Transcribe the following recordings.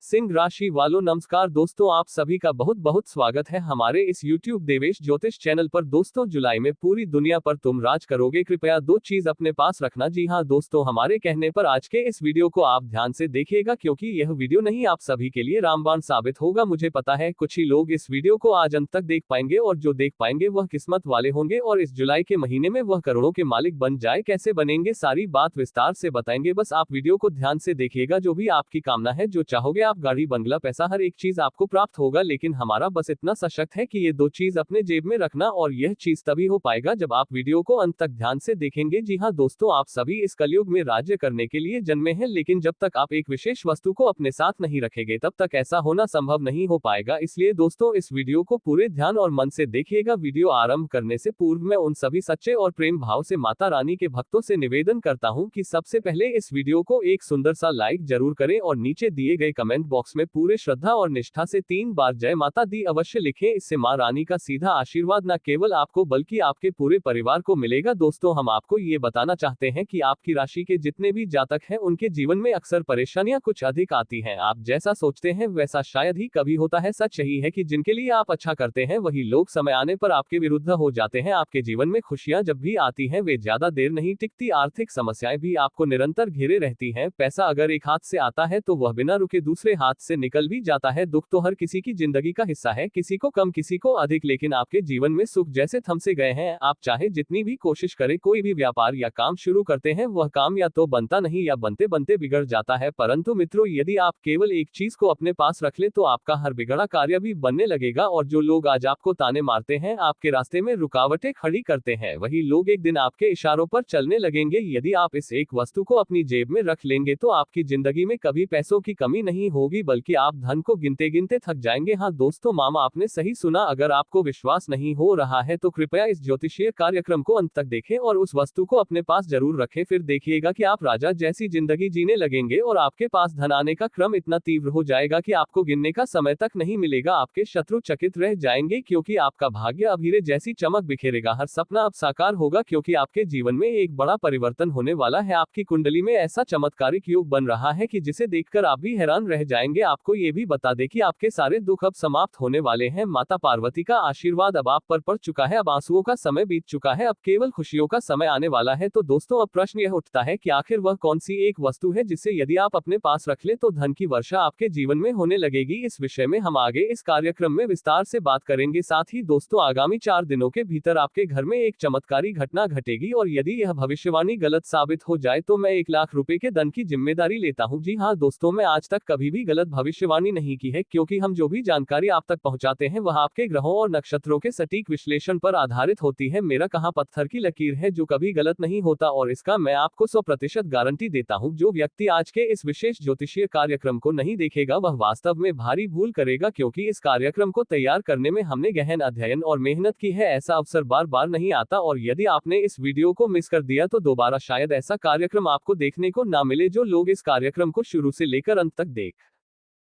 सिंह राशि वालों नमस्कार दोस्तों, आप सभी का बहुत बहुत स्वागत है हमारे इस YouTube देवेश ज्योतिष चैनल पर। दोस्तों, जुलाई में पूरी दुनिया पर तुम राज करोगे, कृपया दो चीज अपने पास रखना। जी हाँ दोस्तों, हमारे कहने पर आज के इस वीडियो को आप ध्यान से देखिएगा, क्योंकि यह वीडियो नहीं आप सभी के लिए रामबाण साबित होगा। मुझे पता है कुछ ही लोग इस वीडियो को आज अंत तक देख पाएंगे, और जो देख पाएंगे वह किस्मत वाले होंगे, और इस जुलाई के महीने में वह करोड़ों के मालिक बन जाए। कैसे बनेंगे, सारी बात विस्तार से बताएंगे, बस आप वीडियो को ध्यान से देखिएगा। जो भी आपकी कामना है, जो चाहोगे आप, गाड़ी, बंगला, पैसा, हर एक चीज आपको प्राप्त होगा। लेकिन हमारा बस इतना सशक्त है कि ये दो चीज अपने जेब में रखना, और यह चीज तभी हो पाएगा जब आप वीडियो को अंत तक ध्यान से देखेंगे। जी हाँ दोस्तों, आप सभी इस कलयुग में राज्य करने के लिए जन्मे हैं, लेकिन जब तक आप एक विशेष वस्तु को अपने साथ नहीं रखेंगे तब तक ऐसा होना संभव नहीं हो पाएगा। इसलिए दोस्तों, इस वीडियो को पूरे ध्यान और मन से देखिएगा। वीडियो आरंभ करने से पूर्व मैं उन सभी सच्चे और प्रेम भाव से माता रानी के भक्तों से निवेदन करता हूं कि सबसे पहले इस वीडियो को एक सुंदर सा लाइक जरूर करें, और नीचे दिए गए कमेंट बॉक्स में पूरे श्रद्धा और निष्ठा से 3 बार जय माता दी अवश्य लिखें। इससे मां रानी का सीधा आशीर्वाद न केवल आपको बल्कि आपके पूरे परिवार को मिलेगा। दोस्तों, हम आपको ये बताना चाहते हैं कि आपकी राशि के जितने भी जातक हैं, उनके जीवन में अक्सर परेशानियां कुछ अधिक आती हैं। आप जैसा सोचते हैं वैसा शायद ही कभी होता है। सच यही है कि जिनके लिए आप अच्छा करते हैं, वही लोग समय आने पर आपके विरुद्ध हो जाते हैं। आपके जीवन में खुशियां जब भी आती हैं, वे ज्यादा देर नहीं टिकती। आर्थिक समस्याएं भी आपको निरंतर घेरे रहती हैं। पैसा अगर एक हाथ से आता है तो वह बिना रुके दूसरे हाथ से निकल भी जाता है। दुख तो हर किसी की जिंदगी का हिस्सा है, किसी को कम किसी को अधिक, लेकिन आपके जीवन में सुख जैसे थम से गए हैं। आप चाहे जितनी भी कोशिश करें, कोई भी व्यापार या काम शुरू करते हैं, वह काम या तो बनता नहीं या बनते बनते बिगड़ जाता है। परंतु मित्रों, यदि आप केवल एक चीज को अपने पास रख ले तो आपका हर बिगड़ा कार्य भी बनने लगेगा। और जो लोग आज आपको ताने मारते हैं, आपके रास्ते में रुकावटें खड़ी करते हैं, वही लोग एक दिन आपके इशारों पर चलने लगेंगे। यदि आप इस एक वस्तु को अपनी जेब में रख लेंगे तो आपकी जिंदगी में कभी पैसों की कमी नहीं होगी, बल्कि आप धन को गिनते गिनते थक जाएंगे। हाँ दोस्तों, मामा आपने सही सुना। अगर आपको विश्वास नहीं हो रहा है तो कृपया इस ज्योतिषीय कार्यक्रम को अंत तक देखें और उस वस्तु को अपने पास जरूर रखें। फिर देखिएगा कि आप राजा जैसी जिंदगी जीने लगेंगे, और आपके पास धन आने का क्रम इतना तीव्र हो जाएगा कि आपको गिनने का समय तक नहीं मिलेगा। आपके शत्रु चकित रह जाएंगे, क्योंकि आपका भाग्य अब हीरे जैसी चमक बिखेरेगा। हर सपना अब साकार होगा, क्योंकि आपके जीवन में एक बड़ा परिवर्तन होने वाला है। आपकी कुंडली में ऐसा चमत्कारिक योग बन रहा है कि जिसे देखकर आप भी हैरान रह जाएंगे। आपको ये भी बता दें कि आपके सारे दुख अब समाप्त होने वाले हैं। माता पार्वती का आशीर्वाद अब आप पर पड़ चुका है। अब आंसुओं का समय बीत चुका है, अब केवल खुशियों का समय आने वाला है। तो दोस्तों, अब प्रश्न यह उठता है कि आखिर वह कौन सी एक वस्तु है जिसे यदि आप अपने पास रख ले तो धन की वर्षा आपके जीवन में होने लगेगी। इस विषय में हम आगे इस कार्यक्रम में विस्तार से बात करेंगे। साथ ही दोस्तों, आगामी 4 दिनों के भीतर आपके घर में एक चमत्कारी घटना घटेगी, और यदि यह भविष्यवाणी गलत साबित हो जाए तो मैं 1 लाख रुपए के दंड की जिम्मेदारी लेता हूं। जी हाँ दोस्तों, मैं आज तक कभी भी गलत भविष्यवाणी नहीं की है, क्योंकि हम जो भी जानकारी आप तक पहुंचाते हैं वह आपके ग्रहों और नक्षत्रों के सटीक विश्लेषण पर आधारित होती है। मेरा कहा पत्थर की लकीर है जो कभी गलत नहीं होता, और इसका मैं आपको 100% गारंटी देता हूं। जो व्यक्ति आज के इस विशेष ज्योतिषीय कार्यक्रम को नहीं देखेगा वह वास्तव में भारी भूल करेगा, क्योंकि इस कार्यक्रम को तैयार करने में हमने गहन अध्ययन और मेहनत की है। ऐसा अवसर बार बार नहीं आता, और यदि आपने इस वीडियो को मिस कर दिया तो दोबारा शायद ऐसा कार्यक्रम आपको देखने को ना मिले। जो लोग इस कार्यक्रम को शुरू से लेकर अंत तक देख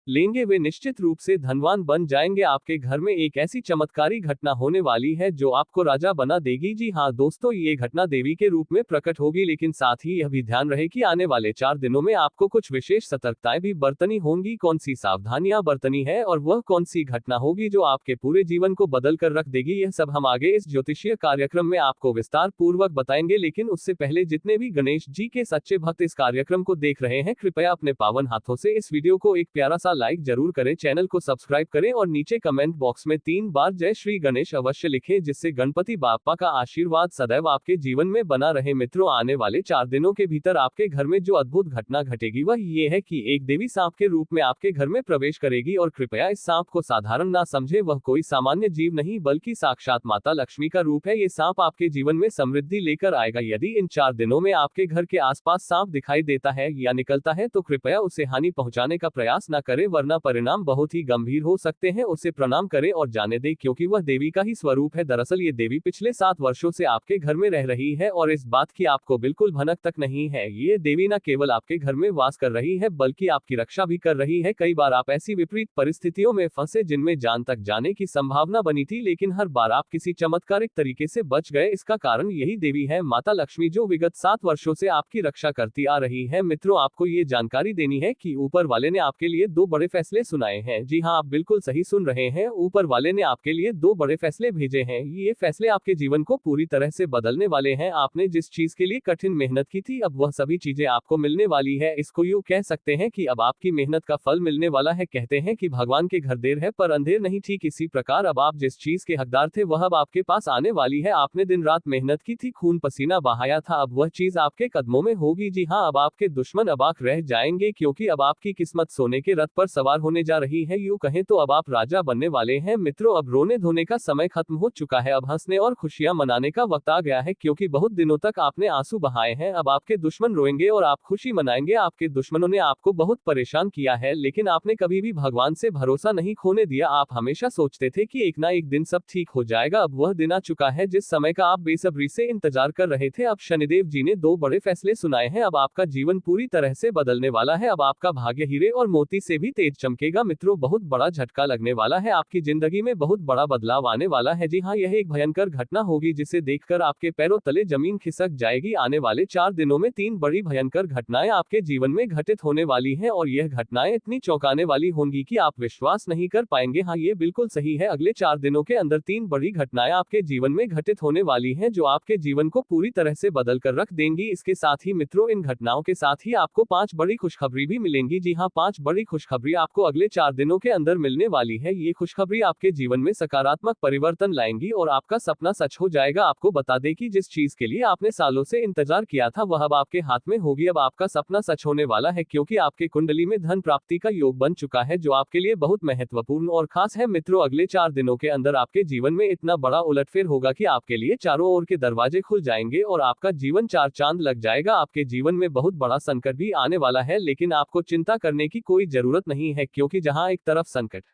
लेंगे वे निश्चित रूप से धनवान बन जाएंगे। आपके घर में एक ऐसी चमत्कारी घटना होने वाली है जो आपको राजा बना देगी। जी हाँ दोस्तों, ये घटना देवी के रूप में प्रकट होगी, लेकिन साथ ही यह भी ध्यान रहे कि आने वाले 4 दिनों में आपको कुछ विशेष सतर्कताएं भी बरतनी होंगी। कौन सी सावधानियां बरतनी है और वह कौन सी घटना होगी जो आपके पूरे जीवन को बदल कर रख देगी, यह सब हम आगे इस ज्योतिषीय कार्यक्रम में आपको विस्तार पूर्वक बताएंगे। लेकिन उससे पहले जितने भी गणेश जी के सच्चे भक्त इस कार्यक्रम को देख रहे हैं, कृपया अपने पावन हाथों से इस वीडियो को एक प्यारा सा लाइक जरूर करें, चैनल को सब्सक्राइब करें, और नीचे कमेंट बॉक्स में 3 बार जय श्री गणेश अवश्य लिखें, जिससे गणपति बाप्पा का आशीर्वाद सदैव आपके जीवन में बना रहे। मित्रों, आने वाले 4 दिनों के भीतर आपके घर में जो अद्भुत घटना घटेगी वह ये है कि एक देवी सांप के रूप में आपके घर में प्रवेश करेगी। और कृपया इस सांप को साधारण ना समझे, वह कोई सामान्य जीव नहीं बल्कि साक्षात माता लक्ष्मी का रूप है। ये सांप आपके जीवन में समृद्धि लेकर आएगा। यदि इन 4 दिनों में आपके घर के आसपास सांप दिखाई देता है या निकलता है तो कृपया उसे हानि पहुंचाने का प्रयास न करें, वरना परिणाम बहुत ही गंभीर हो सकते हैं। उसे प्रणाम करें और जाने दें, क्योंकि वह देवी का ही स्वरूप है। दरअसल ये देवी पिछले 7 वर्षों से आपके घर में रह रही है, और इस बात की आपको बिल्कुल भनक तक नहीं है। ये देवी न केवल आपके घर में वास कर रही है बल्कि आपकी रक्षा भी कर रही है। कई बार आप ऐसी विपरीत परिस्थितियों में फंसे जिनमें जान तक जाने की संभावना बनी थी, लेकिन हर बार आप किसी चमत्कारिक तरीके से बच गए। इसका कारण यही देवी है, माता लक्ष्मी, जो विगत 7 वर्षों से आपकी रक्षा करती आ रही है। मित्रों, आपको ये जानकारी देनी है कि ऊपर वाले ने आपके लिए 2 बड़े फैसले सुनाए हैं। जी हाँ, आप बिल्कुल सही सुन रहे हैं, ऊपर वाले ने आपके लिए 2 बड़े फैसले भेजे हैं। ये फैसले आपके जीवन को पूरी तरह से बदलने वाले हैं। आपने जिस चीज के लिए कठिन मेहनत की थी, अब वह सभी चीजें आपको मिलने वाली है। इसको यूं कह सकते हैं कि अब आपकी मेहनत का फल मिलने वाला है। कहते हैं कि भगवान के घर देर है पर अंधेर नहीं। ठीक इसी प्रकार अब आप जिस चीज के हकदार थे वह अब आपके पास आने वाली है। आपने दिन रात मेहनत की थी, खून पसीना बहाया था, अब वह चीज आपके कदमों में होगी। जी हाँ, अब आपके दुश्मन अबाक रह जाएंगे, क्योंकि अब आपकी किस्मत सोने के रथ पर सवार होने जा रही है। यूं कहें तो अब आप राजा बनने वाले हैं। मित्रों, अब रोने धोने का समय खत्म हो चुका है, अब हंसने और खुशियां मनाने का वक्त आ गया है, क्योंकि बहुत दिनों तक आपने आंसू बहाए हैं। अब आपके दुश्मन रोएंगे और आप खुशी मनाएंगे। आपके दुश्मनों ने आपको बहुत परेशान किया है, लेकिन आपने कभी भी भगवान से भरोसा नहीं खोने दिया। आप हमेशा सोचते थे कि एक ना एक दिन सब ठीक हो जाएगा। अब वह दिन आ चुका है जिस समय का आप बेसब्री से इंतजार कर रहे थे। अब शनिदेव जी ने 2 बड़े फैसले सुनाए हैं। अब आपका जीवन पूरी तरह से बदलने वाला है। अब आपका भाग्य हीरे और मोती से भी तेज चमकेगा। मित्रों, बहुत बड़ा झटका लगने वाला है, आपकी जिंदगी में बहुत बड़ा बदलाव आने वाला है। जी हाँ, यह एक भयंकर घटना होगी जिसे देखकर आपके पैरों तले जमीन खिसक जाएगी। आने वाले 4 दिनों में 3 बड़ी भयंकर घटनाएं आपके जीवन में घटित होने वाली हैं, और यह घटनाएं इतनी चौंकाने वाली होंगी कि आप विश्वास नहीं कर पाएंगे। हाँ, ये बिल्कुल सही है, अगले 4 दिनों के अंदर 3 बड़ी घटनाएं आपके जीवन में घटित होने वाली हैं, जो आपके जीवन को पूरी तरह से बदल कर रख देंगी। इसके साथ ही मित्रों, इन घटनाओं के साथ ही आपको 5 बड़ी खुशखबरी भी मिलेंगी। जी हाँ, 5 बड़ी खुशखबरी आपको अगले 4 दिनों के अंदर मिलने वाली है। ये खुशखबरी आपके जीवन में सकारात्मक परिवर्तन लाएंगी और आपका सपना सच हो जाएगा। आपको बता दें कि जिस चीज के लिए आपने सालों से इंतजार किया था वह अब आपके हाथ में होगी। अब आपका सपना सच होने वाला है, क्योंकि आपके कुंडली में धन प्राप्ति का योग बन चुका है, जो आपके लिए बहुत महत्वपूर्ण और खास है। मित्रों, अगले 4 दिनों के अंदर आपके जीवन में इतना बड़ा उलटफेर होगा कि आपके लिए चारों ओर के दरवाजे खुल जाएंगे और आपका जीवन 4 चांद लग जाएगा। आपके जीवन में बहुत बड़ा संकट भी आने वाला है, लेकिन आपको चिंता करने की कोई जरूरत नहीं है, क्योंकि जहां एक तरफ संकट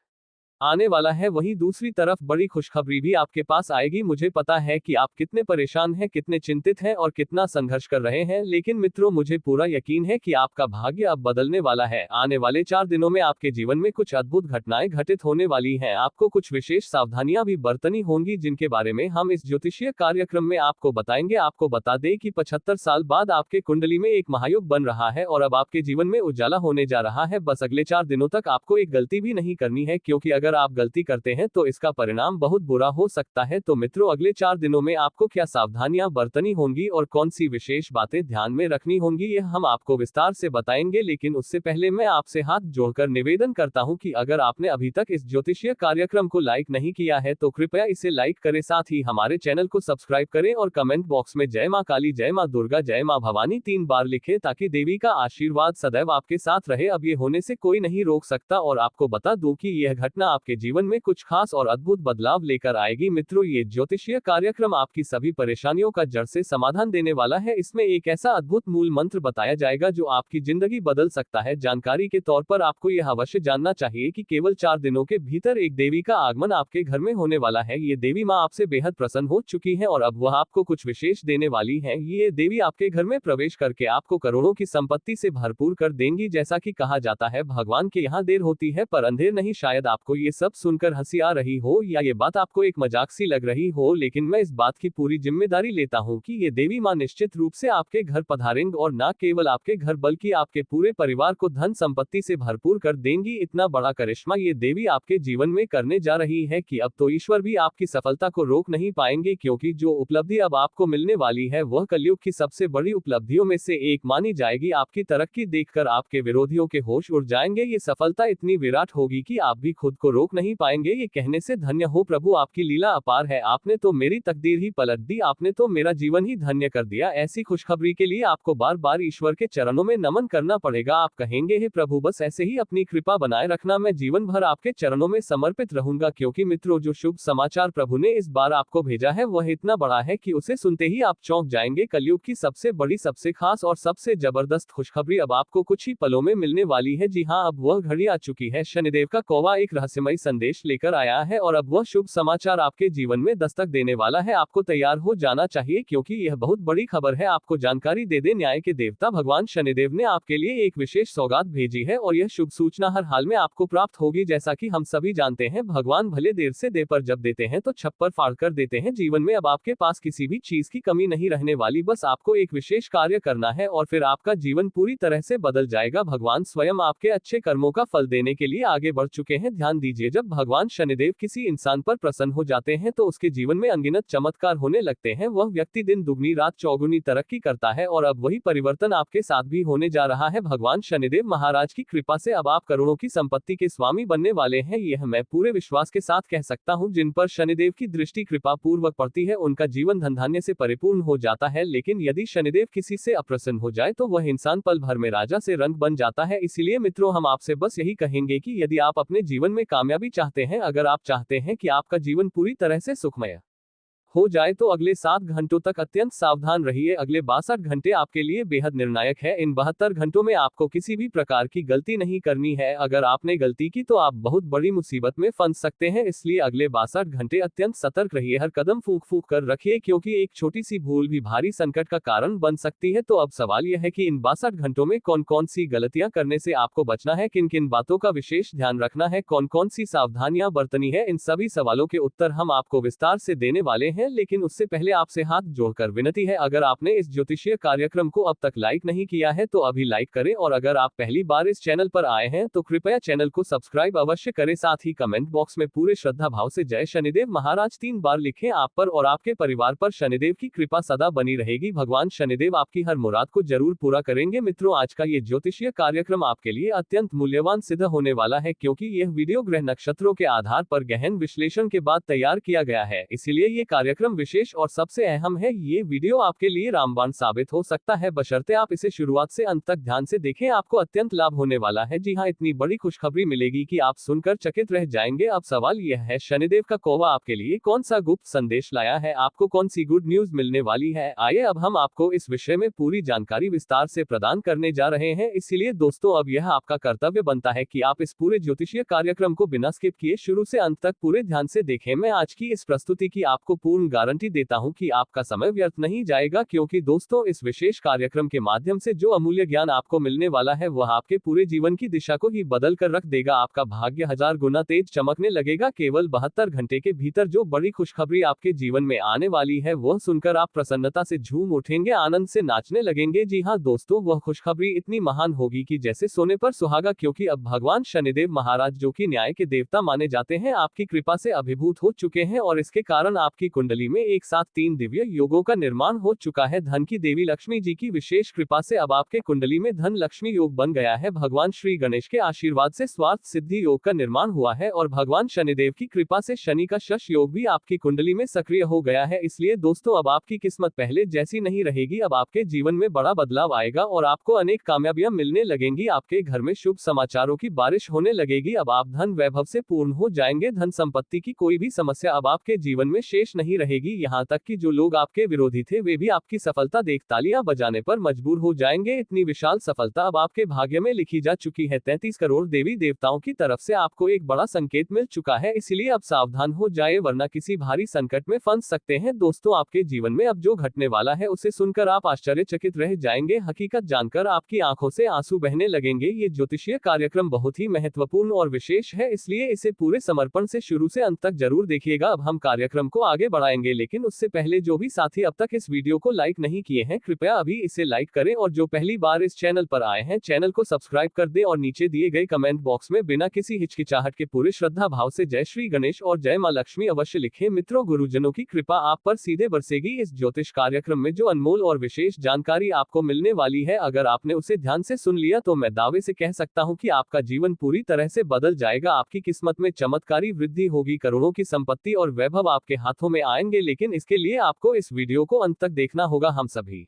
आने वाला है वहीं दूसरी तरफ बड़ी खुशखबरी भी आपके पास आएगी। मुझे पता है कि आप कितने परेशान हैं, कितने चिंतित हैं और कितना संघर्ष कर रहे हैं, लेकिन मित्रों, मुझे पूरा यकीन है कि आपका भाग्य अब बदलने वाला है। आने वाले 4 दिनों में आपके जीवन में कुछ अद्भुत घटनाएं घटित होने वाली हैं। आपको कुछ विशेष सावधानियां भी बरतनी होंगी, जिनके बारे में हम इस ज्योतिषीय कार्यक्रम में आपको बताएंगे। आपको बता दें कि 75 साल बाद आपके कुंडली में एक महायोग बन रहा है और अब आपके जीवन में उजाला होने जा रहा है। बस अगले 4 दिनों तक आपको एक गलती भी नहीं करनी है, क्योंकि अगर आप गलती करते हैं तो इसका परिणाम बहुत बुरा हो सकता है। तो मित्रों, अगले 4 दिनों में आपको क्या सावधानियां बरतनी होंगी और कौन सी विशेष बातें ध्यान में रखनी होंगी, यह हम आपको विस्तार से बताएंगे। लेकिन उससे पहले मैं आपसे हाथ जोड़कर निवेदन करता हूं कि अगर आपने अभी तक इस ज्योतिषीय कार्यक्रम को लाइक नहीं किया है तो कृपया इसे लाइक करें, साथ ही हमारे चैनल को सब्सक्राइब करें और कमेंट बॉक्स में जय मां काली, जय मां दुर्गा, जय मां भवानी 3 बार लिखें, ताकि देवी का आशीर्वाद सदैव आपके साथ रहे। अब ये होने से कोई नहीं रोक सकता। और आपको बता दूं कि यह घटना आपके जीवन में कुछ खास और अद्भुत बदलाव लेकर आएगी। मित्रों, ये ज्योतिषीय कार्यक्रम आपकी सभी परेशानियों का जड़ से समाधान देने वाला है। इसमें एक ऐसा अद्भुत मूल मंत्र बताया जाएगा जो आपकी जिंदगी बदल सकता है। जानकारी के तौर पर आपको यह अवश्य जानना चाहिए कि केवल 4 दिनों के भीतर एक देवी का आगमन आपके घर में होने वाला है। ये देवी माँ आपसे बेहद प्रसन्न हो चुकी है और अब वह आपको कुछ विशेष देने वाली है। ये देवी आपके घर में प्रवेश करके आपको करोड़ों की संपत्ति से भरपूर कर देंगी। जैसा कि कहा जाता है, भगवान के यहाँ देर होती है पर अंधेर नहीं। शायद आपको ये सब सुनकर हंसी आ रही हो या ये बात आपको एक मजाक सी लग रही हो, लेकिन मैं इस बात की पूरी जिम्मेदारी लेता हूँ कि ये देवी माँ निश्चित रूप से आपके घर पधारेंगे और न केवल आपके घर बल्कि आपके पूरे परिवार को धन संपत्ति से भरपूर कर देंगी। इतना बड़ा करिश्मा ये देवी आपके जीवन में करने जा रही है कि अब तो ईश्वर भी आपकी सफलता को रोक नहीं पाएंगे, क्योंकि जो उपलब्धि अब आपको मिलने वाली है वह कलयुग की सबसे बड़ी उपलब्धियों में से एक मानी जाएगी। आपकी तरक्की देखकर आपके विरोधियों के होश उड़ जाएंगे। ये सफलता इतनी विराट होगी कि आप भी खुद को रोक नहीं पाएंगे। ये कहने से धन्य हो प्रभु, आपकी लीला अपार है, आपने तो मेरी तकदीर ही पलट दी, आपने तो मेरा जीवन ही धन्य कर दिया। ऐसी खुशखबरी के लिए आपको बार बार ईश्वर के चरणों में नमन करना पड़ेगा। आप कहेंगे, हे प्रभु, बस ऐसे ही अपनी कृपा बनाए रखना, मैं जीवन भर आपके चरणों में समर्पित रहूंगा। क्योंकि मित्रों, जो शुभ समाचार प्रभु ने इस बार आपको भेजा है वह इतना बड़ा है कि उसे सुनते ही आप चौंक जाएंगे। कलयुग की सबसे बड़ी, सबसे खास और सबसे जबरदस्त खुशखबरी अब आपको कुछ ही पलों में मिलने वाली है। जी हाँ, अब वह घड़ी आ चुकी है। शनिदेव का कौवा एक रहस्यमय रहस्यमय संदेश लेकर आया है और अब वह शुभ समाचार आपके जीवन में दस्तक देने वाला है। आपको तैयार हो जाना चाहिए क्योंकि यह बहुत बड़ी खबर है। आपको जानकारी दे दे, न्याय के देवता भगवान शनिदेव ने आपके लिए एक विशेष सौगात भेजी है और यह शुभ सूचना हर हाल में आपको प्राप्त होगी। जैसा कि हम सभी जानते हैं, भगवान भले देर से दे पर जब देते हैं तो छप्पर फाड़ कर देते हैं। जीवन में अब आपके पास किसी भी चीज की कमी नहीं रहने वाली, बस आपको एक विशेष कार्य करना है और फिर आपका जीवन पूरी तरह से बदल जाएगा। भगवान स्वयं आपके अच्छे कर्मों का फल देने के लिए आगे बढ़ चुके हैं। ध्यान दीजिए, जब भगवान शनिदेव किसी इंसान पर प्रसन्न हो जाते हैं तो उसके जीवन में अनगिनत चमत्कार होने लगते हैं। वह व्यक्ति दिन दुगनी रात चौगुनी तरक्की करता है और अब वही परिवर्तन आपके साथ भी होने जा रहा है। भगवान शनिदेव महाराज की कृपा से अब आप करोड़ों की संपत्ति के स्वामी बनने वाले हैं। यह मैं पूरे विश्वास के साथ कह सकता हूं। जिन पर शनिदेव की दृष्टि कृपा पूर्वक पड़ती है उनका जीवन धन धान्य से परिपूर्ण हो जाता है। लेकिन यदि शनिदेव किसी से अप्रसन्न हो जाए तो वह इंसान पल भर में राजा से रंक बन जाता है। इसीलिए मित्रों, हम आपसे बस यही कहेंगे कि यदि आप अपने जीवन में कामयाबी चाहते हैं, अगर आप चाहते हैं कि आपका जीवन पूरी तरह से सुखमय हो जाए तो अगले 7 घंटों तक अत्यंत सावधान रहिए। अगले 62 घंटे आपके लिए बेहद निर्णायक है। इन 72 घंटों में आपको किसी भी प्रकार की गलती नहीं करनी है। अगर आपने गलती की तो आप बहुत बड़ी मुसीबत में फंस सकते हैं। इसलिए अगले 62 घंटे अत्यंत सतर्क रहिए। हर कदम फूंक फूंक कर रखिए क्योंकि एक छोटी सी भूल भी भारी संकट का कारण बन सकती है। तो अब सवाल यह है कि इन 62 घंटों में कौन कौन सी गलतियां करने से आपको बचना है, किन किन बातों का विशेष ध्यान रखना है, कौन कौन सी सावधानियां बरतनी है। इन सभी सवालों के उत्तर हम आपको विस्तार से देने वाले हैं। लेकिन उससे पहले आपसे हाथ जोड़कर विनती है, अगर आपने इस ज्योतिषीय कार्यक्रम को अब तक लाइक नहीं किया है तो अभी लाइक करें और अगर आप पहली बार इस चैनल पर आए हैं तो कृपया चैनल को सब्सक्राइब अवश्य करें। साथ ही कमेंट बॉक्स में पूरे श्रद्धा भाव से जय शनिदेव महाराज 3 बार लिखें। आप पर और आपके परिवार पर शनिदेव की कृपा सदा बनी रहेगी। भगवान शनिदेव आपकी हर मुराद को जरूर पूरा करेंगे। मित्रों, आज का ये ज्योतिषीय कार्यक्रम आपके लिए अत्यंत मूल्यवान सिद्ध होने वाला है क्योंकि यह वीडियो ग्रह नक्षत्रों के आधार पर गहन विश्लेषण के बाद तैयार किया गया है। इसीलिए ये कार्यक्रम विशेष और सबसे अहम है। ये वीडियो आपके लिए रामबाण साबित हो सकता है, बशर्ते आप इसे शुरुआत से अंत तक ध्यान से देखें। आपको अत्यंत लाभ होने वाला है। जी हाँ, इतनी बड़ी खुशखबरी मिलेगी कि आप सुनकर चकित रह जाएंगे। अब सवाल यह है, शनिदेव का कौवा आपके लिए कौन सा गुप्त संदेश लाया है, आपको कौन सी गुड न्यूज मिलने वाली है। आइए अब हम आपको इस विषय में पूरी जानकारी विस्तार से प्रदान करने जा रहे हैं। इसीलिए दोस्तों, अब यह आपका कर्तव्य बनता है कि आप इस पूरे ज्योतिषीय कार्यक्रम को बिना स्किप किए शुरू से अंत तक पूरे ध्यान से देखें। मैं आज की इस प्रस्तुति की आपको पूर्ण गारंटी देता हूं कि आपका समय व्यर्थ नहीं जाएगा क्योंकि दोस्तों, इस विशेष कार्यक्रम के माध्यम से जो अमूल्य ज्ञान आपको मिलने वाला है वह आपके पूरे जीवन की दिशा को ही बदल कर रख देगा। आपका भाग्य 1000 गुना तेज चमकने लगेगा। केवल 72 घंटे के भीतर जो बड़ी खुशखबरी आपके जीवन में आने वाली है वह सुनकर आप प्रसन्नता से झूम उठेंगे, आनंद से नाचने लगेंगे। जी हाँ दोस्तों, वह खुशखबरी इतनी महान होगी कि जैसे सोने पर सुहागा, क्योंकि अब भगवान शनिदेव महाराज, जो कि न्याय के देवता माने जाते हैं, आपकी कृपा से अभिभूत हो चुके हैं और इसके कारण आपकी कुंडली में एक साथ 3 दिव्य योगों का निर्माण हो चुका है। धन की देवी लक्ष्मी जी की विशेष कृपा से अब आपके कुंडली में धन लक्ष्मी योग बन गया है। भगवान श्री गणेश के आशीर्वाद से स्वार्थ सिद्धि योग का निर्माण हुआ है और भगवान शनिदेव की कृपा से शनि का शश योग भी आपकी कुंडली में सक्रिय हो गया है। इसलिए दोस्तों, अब आपकी किस्मत पहले जैसी नहीं रहेगी। अब आपके जीवन में बड़ा बदलाव आएगा और आपको अनेक कामयाबियां मिलने लगेंगी। आपके घर में शुभ समाचारों की बारिश होने लगेगी। अब आप धन वैभव से पूर्ण हो जाएंगे। धन संपत्ति की कोई भी समस्या अब आपके जीवन में शेष नहीं रहेगी। यहाँ तक कि जो लोग आपके विरोधी थे वे भी आपकी सफलता देख तालियां बजाने पर मजबूर हो जाएंगे। इतनी विशाल सफलता अब आपके भाग्य में लिखी जा चुकी है। 33 करोड़ देवी देवताओं की तरफ से आपको एक बड़ा संकेत मिल चुका है। इसलिए अब सावधान हो जाए, वरना किसी भारी संकट में फंस सकते हैं। दोस्तों, आपके जीवन में अब जो घटने वाला है उसे सुनकर आप आश्चर्यचकित रह जाएंगे। हकीकत जानकर आपकी आंखों से आंसू बहने लगेंगे। ये ज्योतिषीय कार्यक्रम बहुत ही महत्वपूर्ण और विशेष है, इसलिए इसे पूरे समर्पण से शुरू से अंत तक जरूर देखिएगा। अब हम कार्यक्रम को आगे बढ़ाएंगे, लेकिन उससे पहले जो भी साथी अब तक इस वीडियो को लाइक नहीं किए हैं, कृपया अभी इसे लाइक करें और जो पहली बार इस चैनल पर आए हैं, चैनल को सब्सक्राइब कर दें और नीचे दिए गए कमेंट बॉक्स में बिना किसी हिचकिचाहट के पूरे श्रद्धा भाव से जय श्री गणेश और जय मां लक्ष्मी अवश्य लिखें। मित्रों, गुरुजनों की कृपा आप पर सीधे बरसेगी। इस ज्योतिष कार्यक्रम में जो अनमोल और विशेष जानकारी आपको मिलने वाली है, अगर आपने उसे ध्यान से सुन लिया तो मैं दावे से कह सकता हूं कि आपका जीवन पूरी तरह से बदल जाएगा। आपकी किस्मत में चमत्कारी वृद्धि होगी, करोड़ों की संपत्ति और वैभव आपके हाथों में आएंगे। लेकिन इसके लिए आपको इस वीडियो को अंत तक देखना होगा। हम सभी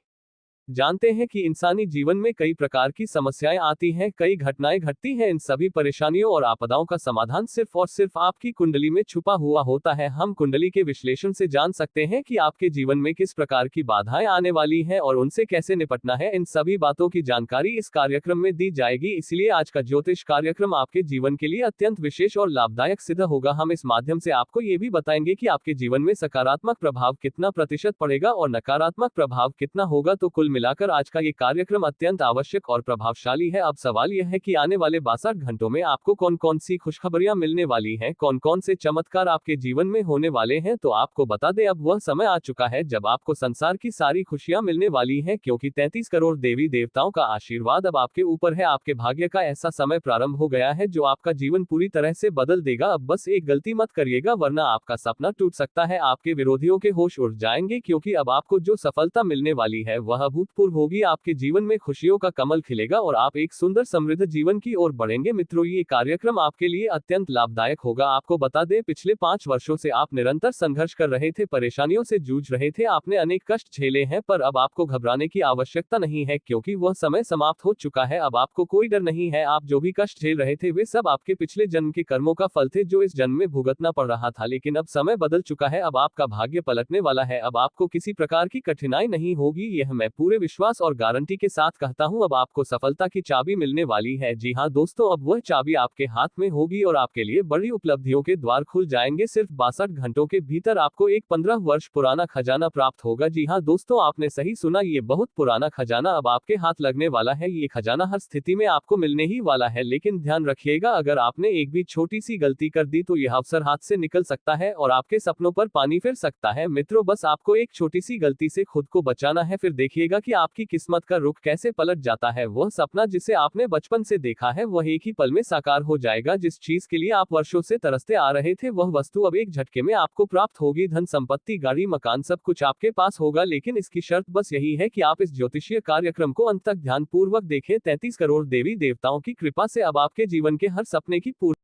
जानते हैं कि इंसानी जीवन में कई प्रकार की समस्याएं आती हैं, कई घटनाएं घटती हैं। इन सभी परेशानियों और आपदाओं का समाधान सिर्फ और सिर्फ आपकी कुंडली में छुपा हुआ होता है। हम कुंडली के विश्लेषण से जान सकते हैं कि आपके जीवन में किस प्रकार की बाधाएं आने वाली हैं और उनसे कैसे निपटना है। इन सभी बातों की जानकारी इस कार्यक्रम में दी जाएगी, इसलिए आज का ज्योतिष कार्यक्रम आपके जीवन के लिए अत्यंत विशेष और लाभदायक सिद्ध होगा। हम इस माध्यम से आपको ये भी बताएंगे कि आपके जीवन में सकारात्मक प्रभाव कितना प्रतिशत पड़ेगा और नकारात्मक प्रभाव कितना होगा। तो कुल मिलाकर आज का ये कार्यक्रम अत्यंत आवश्यक और प्रभावशाली है। अब सवाल यह है कि आने वाले 62 घंटों में आपको कौन कौन सी खुशखबरियां मिलने वाली हैं, कौन कौन से चमत्कार आपके जीवन में होने वाले हैं। तो आपको बता दें, अब वह समय आ चुका है जब आपको संसार की सारी खुशियां मिलने वाली हैं, क्योंकि 33 करोड़ देवी देवताओं का आशीर्वाद अब आपके ऊपर है। आपके भाग्य का ऐसा समय प्रारंभ हो गया है जो आपका जीवन पूरी तरह से बदल देगा। अब बस एक गलती मत करिएगा, वरना आपका सपना टूट सकता है। आपके विरोधियों के होश उड़ जाएंगे, क्योंकि अब आपको जो सफलता मिलने वाली है वह अभूतपूर्व होगी। आपके जीवन में खुशियों का कमल खिलेगा और आप एक सुंदर समृद्ध जीवन की ओर बढ़ेंगे। मित्रों, ये कार्यक्रम आपके लिए अत्यंत लाभदायक होगा। आपको बता दें, पिछले 5 वर्षों से आप निरंतर संघर्ष कर रहे थे, परेशानियों से जूझ रहे थे, आपने अनेक कष्ट झेले हैं, पर अब आपको घबराने की आवश्यकता नहीं है, क्योंकि वह समय समाप्त हो चुका है। अब आपको कोई डर नहीं है। आप जो भी कष्ट झेल रहे थे वे सब आपके पिछले जन्म के कर्मों का फल थे, जो इस जन्म में भुगतना पड़ रहा था। लेकिन अब समय बदल चुका है, अब आपका भाग्य पलटने वाला है। अब आपको किसी प्रकार की कठिनाई नहीं होगी, यह मैं पूरे विश्वास और गारंटी के साथ कहता हूं। अब आपको सफलता की चाबी मिलने वाली है। जी हां दोस्तों, अब वह चाबी आपके हाथ में होगी और आपके लिए बड़ी उपलब्धियों के द्वार खुल जाएंगे। सिर्फ 62 घंटों के भीतर आपको एक 15 वर्ष पुराना खजाना प्राप्त होगा। जी हां दोस्तों, आपने सही सुना, ये बहुत पुराना खजाना अब आपके हाथ लगने वाला है। ये खजाना हर स्थिति में आपको मिलने ही वाला है, लेकिन ध्यान रखिएगा, अगर आपने एक भी छोटी सी गलती कर दी तो यह अवसर हाथ से निकल सकता है और आपके सपनों पर पानी फिर सकता है। मित्रों, बस आपको एक छोटी सी गलती से खुद को बचाना है, फिर देखिएगा कि आपकी किस्मत का रुख कैसे पलट जाता है। वह सपना जिसे आपने बचपन से देखा है वह एक ही पल में साकार हो जाएगा। जिस चीज के लिए आप वर्षों से तरसते आ रहे थे वह वस्तु अब एक झटके में आपको प्राप्त होगी। धन संपत्ति, गाड़ी, मकान, सब कुछ आपके पास होगा, लेकिन इसकी शर्त बस यही है कि आप इस ज्योतिषीय कार्यक्रम को अंत तक ध्यानपूर्वक देखें। 33 करोड़ देवी देवताओं की कृपा से अब आपके जीवन के हर सपने की पूर्ति।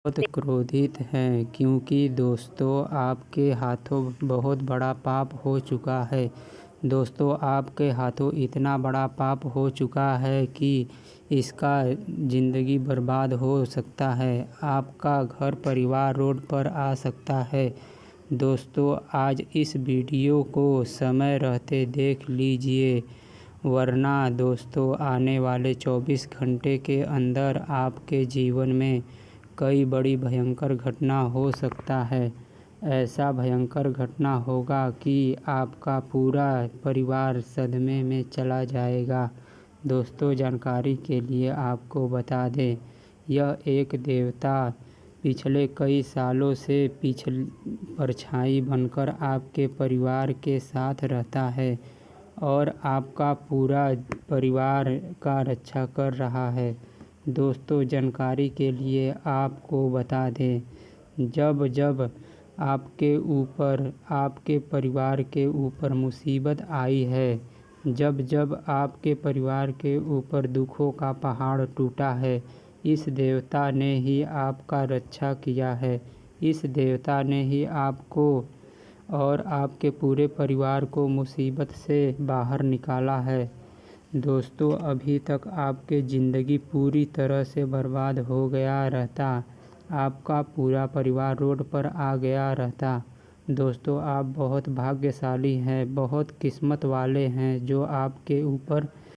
बहुत क्रोधित हैं, क्योंकि दोस्तों आपके हाथों बहुत बड़ा पाप हो चुका है। दोस्तों, आपके हाथों इतना बड़ा पाप हो चुका है कि इसका ज़िंदगी बर्बाद हो सकता है। आपका घर परिवार रोड पर आ सकता है। दोस्तों, आज इस वीडियो को समय रहते देख लीजिए, वरना दोस्तों आने वाले 24 घंटे के अंदर आपके जीवन में कई बड़ी भयंकर घटना हो सकता है। ऐसा भयंकर घटना होगा कि आपका पूरा परिवार सदमे में चला जाएगा। दोस्तों, जानकारी के लिए आपको बता दें, यह एक देवता पिछले कई सालों से परछाई बनकर आपके परिवार के साथ रहता है और आपका पूरा परिवार का रक्षा कर रहा है। दोस्तों, जानकारी के लिए आपको बता दें, जब जब आपके ऊपर, आपके परिवार के ऊपर मुसीबत आई है, जब जब आपके परिवार के ऊपर दुखों का पहाड़ टूटा है, इस देवता ने ही आपका रक्षा किया है। इस देवता ने ही आपको और आपके पूरे परिवार को मुसीबत से बाहर निकाला है। दोस्तों, अभी तक आपकी ज़िंदगी पूरी तरह से बर्बाद हो गया रहता, आपका पूरा परिवार रोड पर आ गया रहता। दोस्तों, आप बहुत भाग्यशाली हैं, बहुत किस्मत वाले हैं जो आपके ऊपर